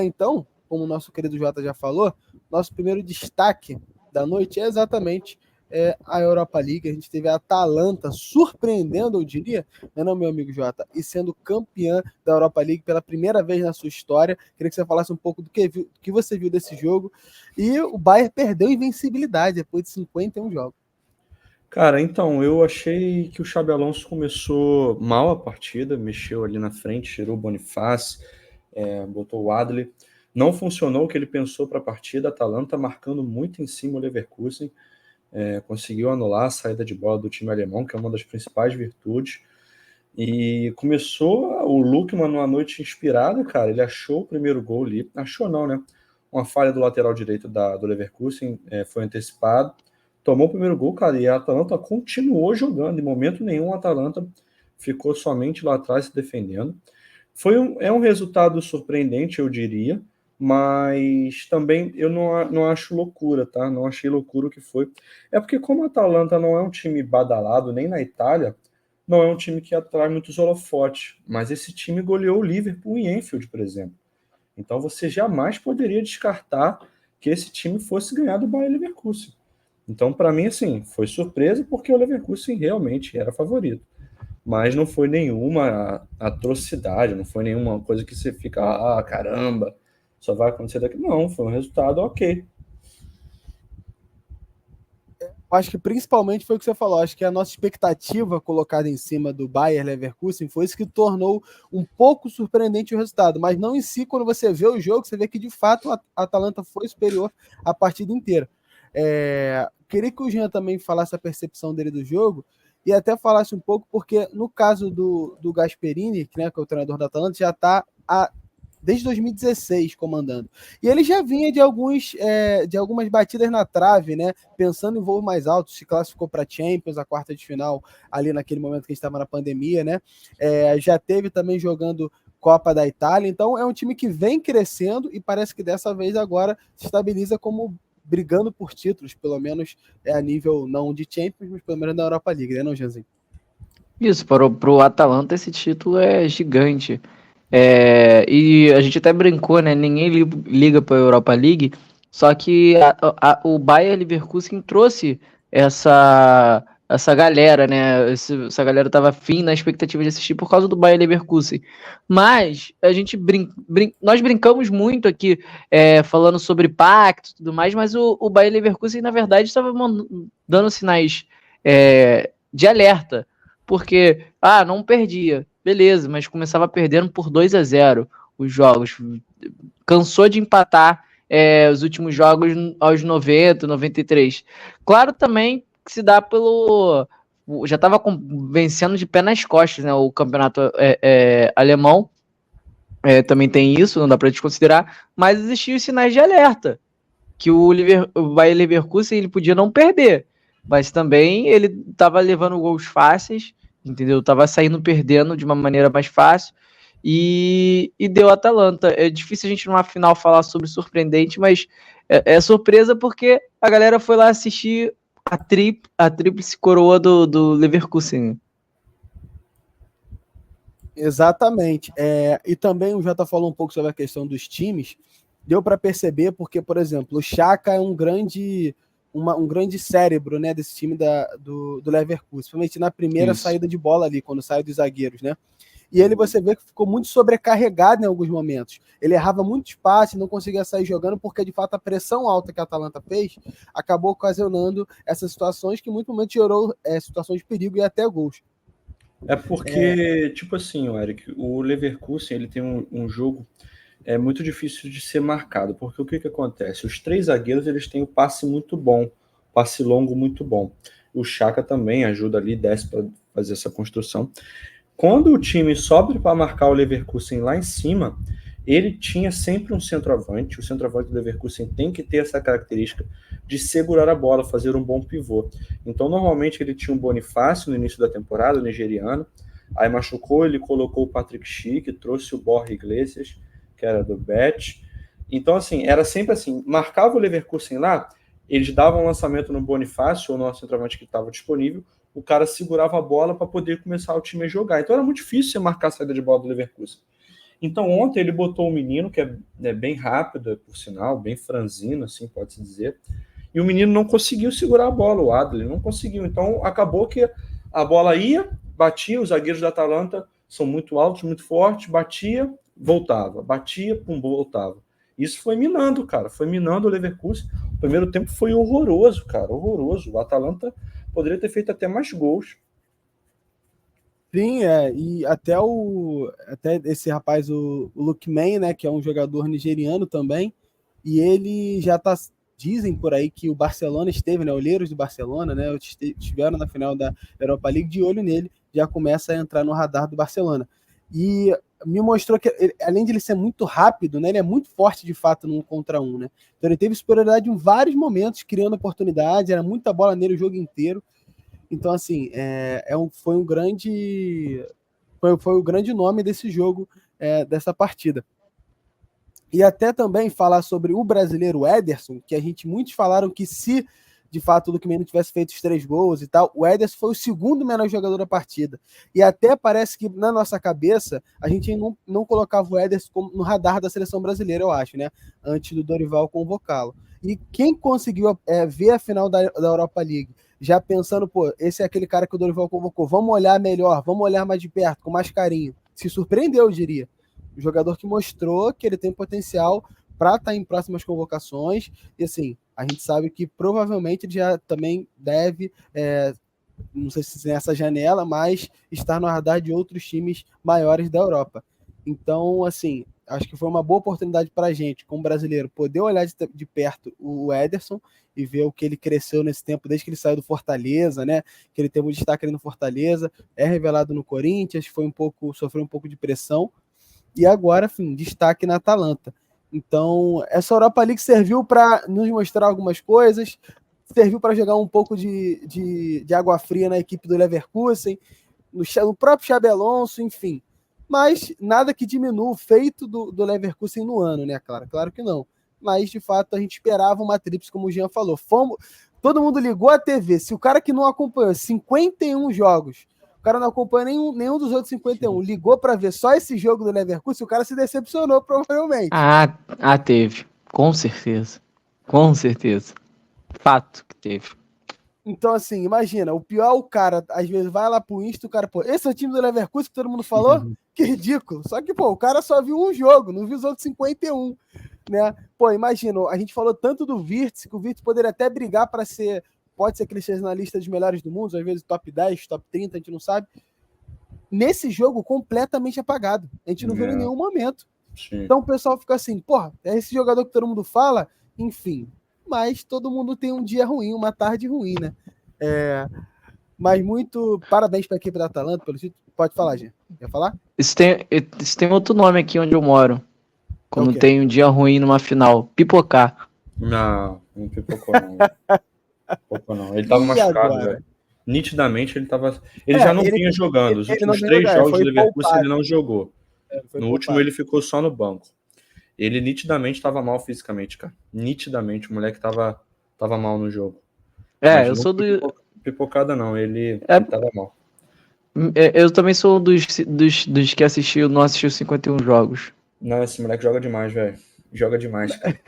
Então, como o nosso querido Jota já falou, nosso primeiro destaque da noite é exatamente a Europa League. A gente teve a Atalanta surpreendendo, eu diria, não, meu amigo Jota, e sendo campeã da Europa League pela primeira vez na sua história. Queria que você falasse um pouco do que você viu desse jogo. E o Bayern perdeu invencibilidade depois de 51 jogos. Cara, então, eu achei que o Xabi Alonso começou mal a partida, mexeu ali na frente, tirou o Bonifácio, botou o Adli. Não funcionou o que ele pensou para a partida. A Atalanta marcando muito em cima o Leverkusen, conseguiu anular a saída de bola do time alemão, que é uma das principais virtudes. E começou o Lookman numa noite inspirada, cara. Ele achou o primeiro gol ali. Achou não, né? Uma falha do lateral direito do Leverkusen, foi antecipado. Tomou o primeiro gol, cara, e a Atalanta continuou jogando. Em momento nenhum a Atalanta ficou somente lá atrás se defendendo. É um resultado surpreendente, eu diria, mas também eu não acho loucura, tá? Não achei loucura o que foi. É porque como a Atalanta não é um time badalado, nem na Itália, não é um time que atrai muitos holofotes, mas esse time goleou o Liverpool em Anfield, por exemplo. Então você jamais poderia descartar que esse time fosse ganhar do Bayer Leverkusen. Então, para mim, assim, foi surpresa porque o Leverkusen realmente era favorito. Mas não foi nenhuma atrocidade, não foi nenhuma coisa que você fica, caramba, só vai acontecer daqui. Não, foi um resultado ok. Acho que principalmente foi o que você falou. Acho que a nossa expectativa colocada em cima do Bayer Leverkusen foi isso que tornou um pouco surpreendente o resultado. Mas não em si, quando você vê o jogo, você vê que de fato a Atalanta foi superior a partida inteira. Queria que o Jean também falasse a percepção dele do jogo e até falasse um pouco, porque no caso do Gasperini, né, que é o treinador da Atalanta, já está desde 2016 comandando. E ele já vinha de algumas batidas na trave, né? Pensando em voo mais alto, se classificou para Champions, a quarta de final, ali naquele momento que a gente estava na pandemia, né? Já teve também jogando Copa da Itália, então é um time que vem crescendo e parece que dessa vez agora se estabiliza como brigando por títulos, pelo menos a nível não de Champions, mas pelo menos da Europa League, né, não, Janzinho? Isso, para o Atalanta esse título é gigante. E a gente até brincou, né? Ninguém liga para a Europa League, só que o Bayer Leverkusen trouxe essa galera, né? Essa galera tava afim na expectativa de assistir por causa do Bayer Leverkusen. Mas a gente nós brincamos muito aqui, falando sobre pacto e tudo mais, mas o Bayer Leverkusen, na verdade, estava dando sinais de alerta. Porque, não perdia, beleza, mas começava perdendo por 2-0 os jogos. Cansou de empatar os últimos jogos aos 90, 93. Claro também que se dá pelo... Já estava vencendo de pé nas costas, né? O campeonato alemão também tem isso, não dá para desconsiderar, mas existiam os sinais de alerta, que o Bayer Leverkusen ele podia não perder, mas também ele estava levando gols fáceis, entendeu? Tava saindo perdendo de uma maneira mais fácil e deu a Atalanta. É difícil a gente numa final falar sobre surpreendente, mas é surpresa porque a galera foi lá assistir a tríplice coroa do Leverkusen. Exatamente. E também o Jota falou um pouco sobre a questão dos times. Deu para perceber, porque, por exemplo, o Xhaka é um grande cérebro, né, desse time do Leverkusen, principalmente na primeira saída de bola ali, quando sai dos zagueiros, né? E ele, você vê que ficou muito sobrecarregado em alguns momentos. Ele errava muito espaço, não conseguia sair jogando, porque de fato a pressão alta que a Atalanta fez acabou ocasionando essas situações que muito momento gerou situações de perigo e até gols. É porque, tipo assim, Eric, o Leverkusen ele tem um jogo muito difícil de ser marcado, porque o que acontece? Os três zagueiros eles têm o passe muito bom, passe longo muito bom. O Xhaka também ajuda ali, desce para fazer essa construção. Quando o time sobe para marcar o Leverkusen lá em cima, ele tinha sempre um centroavante. O centroavante do Leverkusen tem que ter essa característica de segurar a bola, fazer um bom pivô. Então, normalmente, ele tinha um Bonifácio no início da temporada, o nigeriano. Aí machucou, ele colocou o Patrick Schick, trouxe o Borja Iglesias, que era do Bet. Então, assim, era sempre assim, marcava o Leverkusen lá, eles davam um lançamento no Bonifácio ou no centroavante que estava disponível, o cara segurava a bola para poder começar o time a jogar. Então era muito difícil você marcar a saída de bola do Leverkusen. Então ontem ele botou um menino que é bem rápido, por sinal, bem franzino, assim pode-se dizer, e o menino não conseguiu segurar a bola, o Adler não conseguiu. Então acabou que a bola ia, batia, os zagueiros da Atalanta são muito altos, muito fortes, batia, voltava, batia, pum, voltava. Isso foi minando, cara, foi minando o Leverkusen. O primeiro tempo foi horroroso, cara, horroroso. O Atalanta poderia ter feito até mais gols. Sim, e até esse rapaz, o Lookman, né, que é um jogador nigeriano também, e ele já dizem por aí que o Barcelona esteve, né, olheiros do Barcelona, né, estiveram na final da Europa League de olho nele, já começa a entrar no radar do Barcelona. E me mostrou que, além de ele ser muito rápido, né, ele é muito forte de fato no 1 contra 1, né, então ele teve superioridade em vários momentos, criando oportunidades, era muita bola nele o jogo inteiro. Então, assim, foi o grande nome desse jogo, dessa partida. E até também falar sobre o brasileiro Ederson, que muitos falaram que se de fato o Lookman não tivesse feito os 3 gols e tal, o Ederson foi o segundo melhor jogador da partida. E até parece que na nossa cabeça a gente não colocava o Ederson no radar da seleção brasileira, eu acho, né? Antes do Dorival convocá-lo. E quem conseguiu ver a final da Europa League, já pensando, pô, esse é aquele cara que o Dorival convocou, vamos olhar melhor, vamos olhar mais de perto, com mais carinho. Se surpreendeu, eu diria. Um jogador que mostrou que ele tem potencial para estar em próximas convocações, e assim, a gente sabe que provavelmente ele já também deve, não sei se nessa janela, mas estar no radar de outros times maiores da Europa. Então, assim, acho que foi uma boa oportunidade para a gente, como brasileiro, poder olhar de perto o Ederson e ver o que ele cresceu nesse tempo, desde que ele saiu do Fortaleza, né? Que ele teve um destaque ali no Fortaleza, é revelado no Corinthians, sofreu um pouco de pressão, e agora, enfim, destaque na Atalanta. Então, essa Europa League serviu para nos mostrar algumas coisas, serviu para jogar um pouco de água fria na equipe do Leverkusen, no próprio Xabi Alonso, enfim. Mas nada que diminua o feito do Leverkusen no ano, né? Claro que não. Mas, de fato, a gente esperava uma tríplice, como o Jean falou. Todo mundo ligou a TV. Se o cara que não acompanhou 51 jogos, o cara não acompanha nenhum dos outros 51, ligou para ver só esse jogo do Leverkusen, o cara se decepcionou, provavelmente. Teve. Com certeza. Com certeza. Fato que teve. Então, assim, imagina, o pior, o cara, às vezes, vai lá pro Insta, o cara, pô, esse é o time do Leverkusen que todo mundo falou? Que ridículo. Só que, pô, o cara só viu um jogo, não viu os outros 51, né? Pô, imagina, a gente falou tanto do Wirtz, que o Wirtz poderia até brigar para pode ser que ele esteja na lista dos melhores do mundo, às vezes top 10, top 30, a gente não sabe. Nesse jogo, completamente apagado. A gente não viu em nenhum momento. Sim. Então o pessoal fica assim, porra, é esse jogador que todo mundo fala? Enfim, mas todo mundo tem um dia ruim, uma tarde ruim, né? Mas muito parabéns para a equipe da Atalanta, pelo título. Pode falar, Jean. Quer falar? Isso tem outro nome aqui onde eu moro. Quando tem um dia ruim numa final. Pipocar. Não pipocou não. Pipocou não. Ele tava machucado, velho. Nitidamente ele tava. Ele já não vinha jogando. Os últimos 3 jogos do Leverkusen ele não jogou. No último ele ficou só no banco. Ele nitidamente estava mal fisicamente, cara. Nitidamente, o moleque tava mal no jogo. Eu sou do. Pipocada não, ele tava mal. Eu também sou dos que não assistiu 51 jogos. Não, esse moleque joga demais, velho. Joga demais, cara.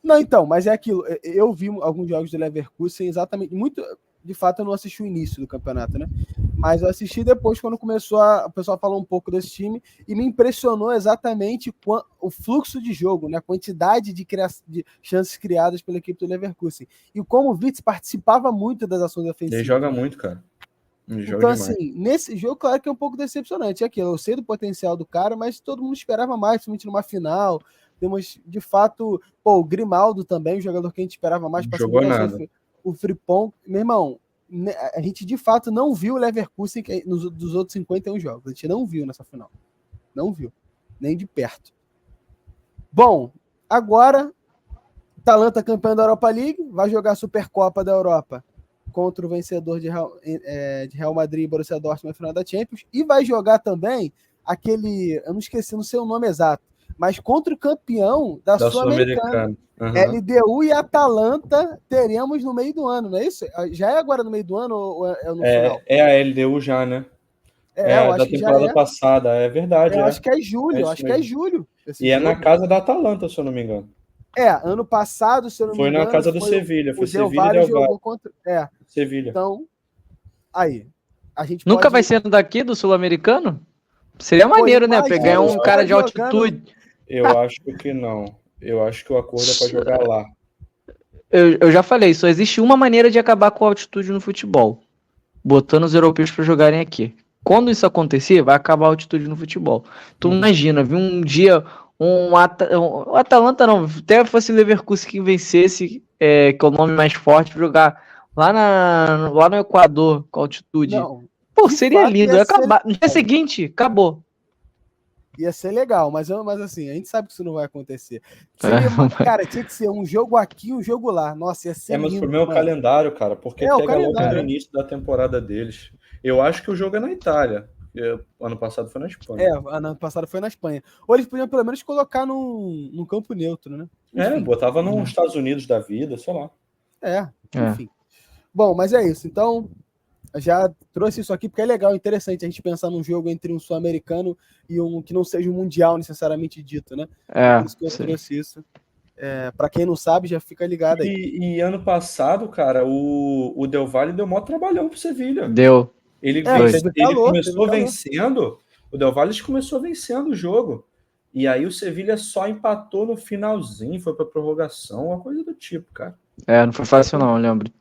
Não, então, mas é aquilo. Eu vi alguns jogos do Leverkusen exatamente. Muito. De fato, eu não assisti o início do campeonato, né? Mas eu assisti depois, quando começou o pessoal falou um pouco desse time, e me impressionou exatamente o fluxo de jogo, né? A quantidade de chances criadas pela equipe do Leverkusen. E como o Wirtz participava muito das ações ofensivas. Ele joga muito, cara. Então, assim, nesse jogo, claro que é um pouco decepcionante. É aquilo, eu sei do potencial do cara, mas todo mundo esperava mais, principalmente numa final. Temos, de fato, o Grimaldo também, o jogador que a gente esperava mais para segurar o Frimpong. Meu irmão, a gente de fato não viu o Leverkusen dos outros 51 jogos. A gente não viu nessa final. Não viu. Nem de perto. Bom, agora, Atalanta campeão da Europa League, vai jogar a Supercopa da Europa contra o vencedor de Real Madrid e Borussia Dortmund na final da Champions, e vai jogar também eu não esqueci, não sei o nome exato, mas contra o campeão da Sul-Americana. LDU e Atalanta teremos no meio do ano, não é isso? Já é agora no meio do ano ou é no final? É a LDU já, né? Eu da acho que já temporada é. passada, é verdade. Eu acho que é julho, É eu isso acho que é mesmo. julho. esse E é na jogo. casa da Atalanta, se eu não me engano. Ano passado, se eu não me Foi na engano, casa do foi Sevilha, o foi Del Sevilha e Valle Del Valle. jogou contra. Sevilha. Então, aí. A gente Nunca vai pode. ser daqui do Sul-Americano? Seria Pô, maneiro, né? Pegar imagina os um cara caras de jogando. altitude. Eu acho que não. Eu acho que o acordo é para jogar lá. Eu já falei, só existe uma maneira de acabar com a altitude no futebol. Botando os europeus para jogarem aqui. Quando isso acontecer, vai acabar a altitude no futebol. Tu imagina, vi um dia um Atalanta não, até fosse Leverkusen que vencesse, que é o nome mais forte, jogar lá no Equador com altitude. Não. Pô, De seria fato, lindo. ia Ia ser acabar. No dia legal. seguinte, acabou. Ia ser legal, mas assim, a gente sabe que isso não vai acontecer. Cara, tinha que ser um jogo aqui, um jogo lá. Nossa, ia ser Mas o lindo, problema é o mano. calendário, cara, porque O pega logo no calendário. início da temporada deles. Eu acho que o jogo é na Itália. Ano passado foi na Espanha. Ano passado foi na Espanha. Ou eles podiam pelo menos colocar num campo neutro, né? Enfim. Botava nos Estados Unidos da vida, sei lá. Enfim. Bom, mas é isso. Então, já trouxe isso aqui porque é legal, interessante a gente pensar num jogo entre um sul-americano e um que não seja um mundial necessariamente dito, né? Por isso que eu trouxe isso. Para quem não sabe, já fica ligado aí. E ano passado, cara, o Del Valle deu maior trabalhão pro Sevilha. Deu. Ele calor, começou vencendo, o Del Valle começou vencendo o jogo. E aí o Sevilha só empatou no finalzinho, foi pra prorrogação, uma coisa do tipo, cara. Não foi fácil não, eu lembro.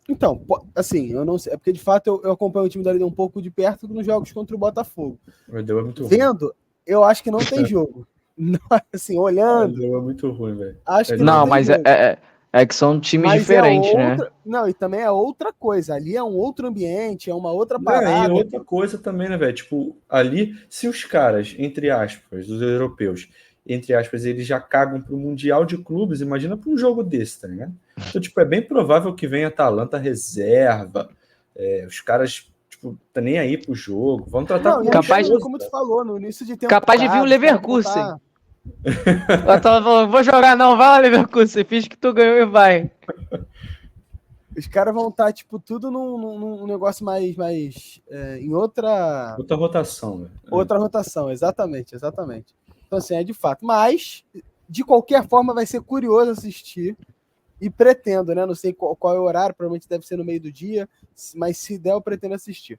Então, assim, eu não sei, é porque de fato eu acompanho o time da Liga um pouco de perto nos jogos contra o Botafogo. Deu é muito Vendo, ruim. Eu acho que não tem jogo. Não, assim, olhando. Deu é muito ruim, velho. Acho que não tem mas jogo. é que são times diferentes, né? Não, e também é outra coisa. Ali é um outro ambiente, é uma outra parada. E outra coisa também, né, velho? Tipo, ali, se os caras, entre aspas, os europeus, entre aspas, eles já cagam pro Mundial de Clubes, imagina para um jogo desse, tá ligado? Então, tipo, é bem provável que venha Atalanta reserva, os caras, tipo, tá nem aí pro jogo, vamos tratar com capaz, como tu falou, no início de tempo. Capaz de vir o Leverkusen. Ela falando, vou jogar não, vai lá, Leverkusen, finge que tu ganhou e vai. Os caras vão estar, tipo, tudo num negócio mais em outra rotação, né? Outra rotação, exatamente. Então, assim, é de fato. Mas, de qualquer forma, vai ser curioso assistir. E pretendo, né? Não sei qual é o horário, provavelmente deve ser no meio do dia. Mas se der, eu pretendo assistir.